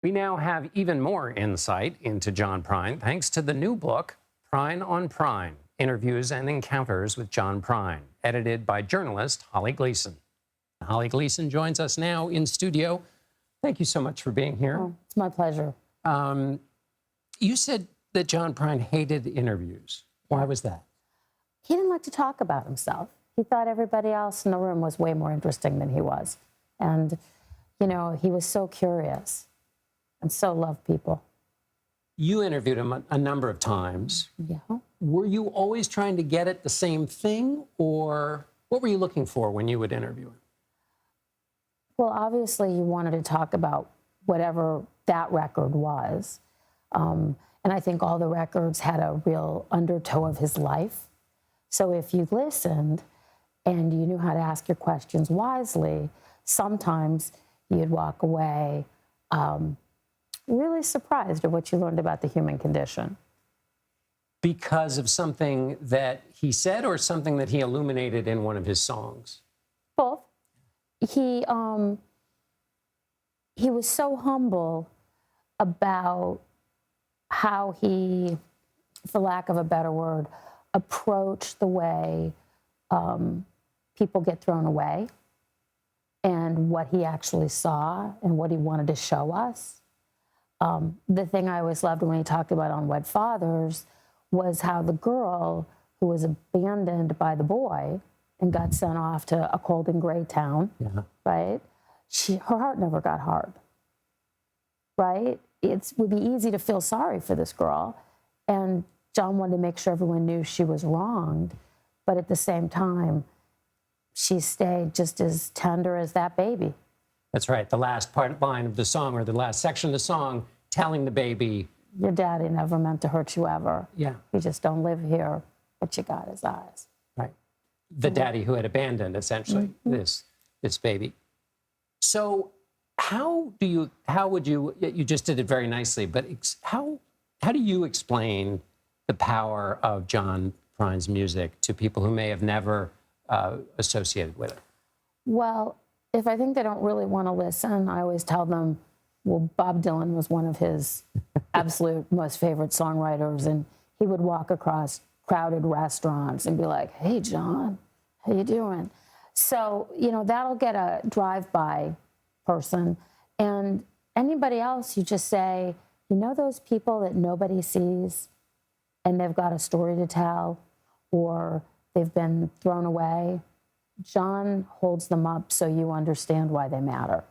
We now have even more insight into John Prine thanks to the new book, Prine on Prine, Interviews and Encounters with John Prine, edited by journalist Holly Gleason. Holly Gleason joins us now in studio. Thank you so much for being here. Oh, it's my pleasure. You said that John Prine hated interviews. Why was that? He didn't like to talk about himself. He thought everybody else in the room was way more interesting than he was. And, you know, he was so curious and so loved people. You interviewed him a number of times. Yeah. Were you always trying to get at the same thing, or what were you looking for when you would interview him? Well, obviously, you wanted to talk about whatever that record was. And I think all the records had a real undertow of his life. So if you listened and you knew how to ask your questions wisely, sometimes you'd walk away really surprised at what you learned about the human condition. Because of something that he said or something that he illuminated in one of his songs? Both. He was so humble about how he, for lack of a better word, approached the way people get thrown away and what he actually saw and what he wanted to show us. The thing I always loved when he talked about Unwed Fathers was how the girl who was abandoned by the boy and got sent off to a cold and gray town, right? Her heart never got hard, right? It would be easy to feel sorry for this girl. And John wanted to make sure everyone knew she was wronged. But at the same time, she stayed just as tender as that baby. That's right. The last line of the song, or the last section of the song, telling the baby, your daddy never meant to hurt you ever. Yeah. You just don't live here, but you got his eyes. Right. The daddy who had abandoned, essentially, this baby. So how would you just did it very nicely, but how do you explain the power of John Prine's music to people who may have never associated with it? Well, if I think they don't really want to listen, I always tell them, well, Bob Dylan was one of his absolute most favorite songwriters, and he would walk across crowded restaurants and be like, hey, John, how you doing? So, you know, that'll get a drive-by person. And anybody else, you just say, you know those people that nobody sees and they've got a story to tell or they've been thrown away? John holds them up so you understand why they matter.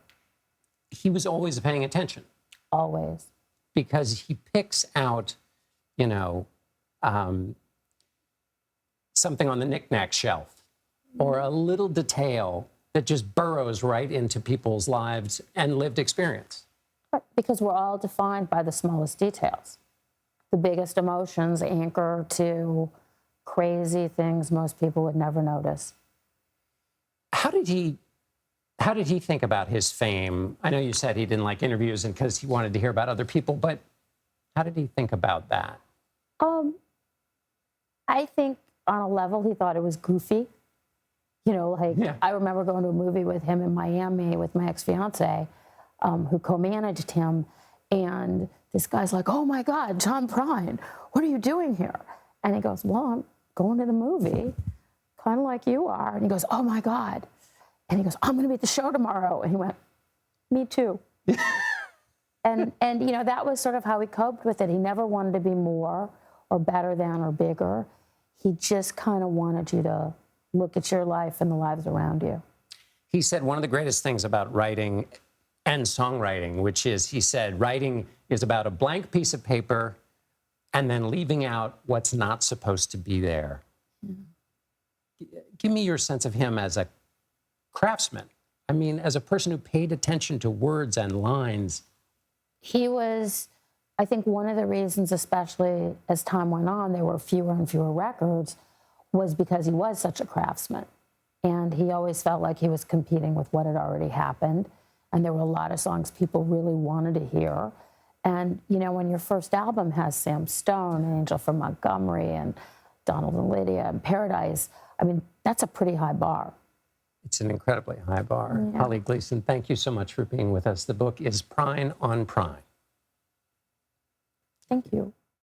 He was always paying attention. Always. Because he picks out, you know, something on the knick-knack shelf or a little detail that just burrows right into people's lives and lived experience. Right, because we're all defined by the smallest details. The biggest emotions anchor to crazy things most people would never notice. How did he think about his fame? I know you said he didn't like interviews and because he wanted to hear about other people, but how did he think about that? I think on a level he thought it was goofy. You know, like I remember going to a movie with him in Miami with my ex-fiance who co-managed him. And this guy's like, oh my God, John Prine, what are you doing here? And he goes, well, I'm going to the movie, kind of like you are. And he goes, oh my God. And he goes, I'm going to be at the show tomorrow. And he went, me too. and you know, that was sort of how he coped with it. He never wanted to be more or better than or bigger. He just kind of wanted you to look at your life and the lives around you. He said one of the greatest things about writing and songwriting, which is, he said, writing is about a blank piece of paper and then leaving out what's not supposed to be there. Give me your sense of him as a craftsman. I mean, as a person who paid attention to words and lines. He was, I think one of the reasons, especially as time went on, there were fewer and fewer records, was because he was such a craftsman. And he always felt like he was competing with what had already happened. And there were a lot of songs people really wanted to hear. And, you know, when your first album has Sam Stone, and Angel from Montgomery, and Donald and Lydia, and Paradise, I mean, that's a pretty high bar. It's an incredibly high bar. Yeah. Holly Gleason, thank you so much for being with us. The book is Prine on Prine. Thank you.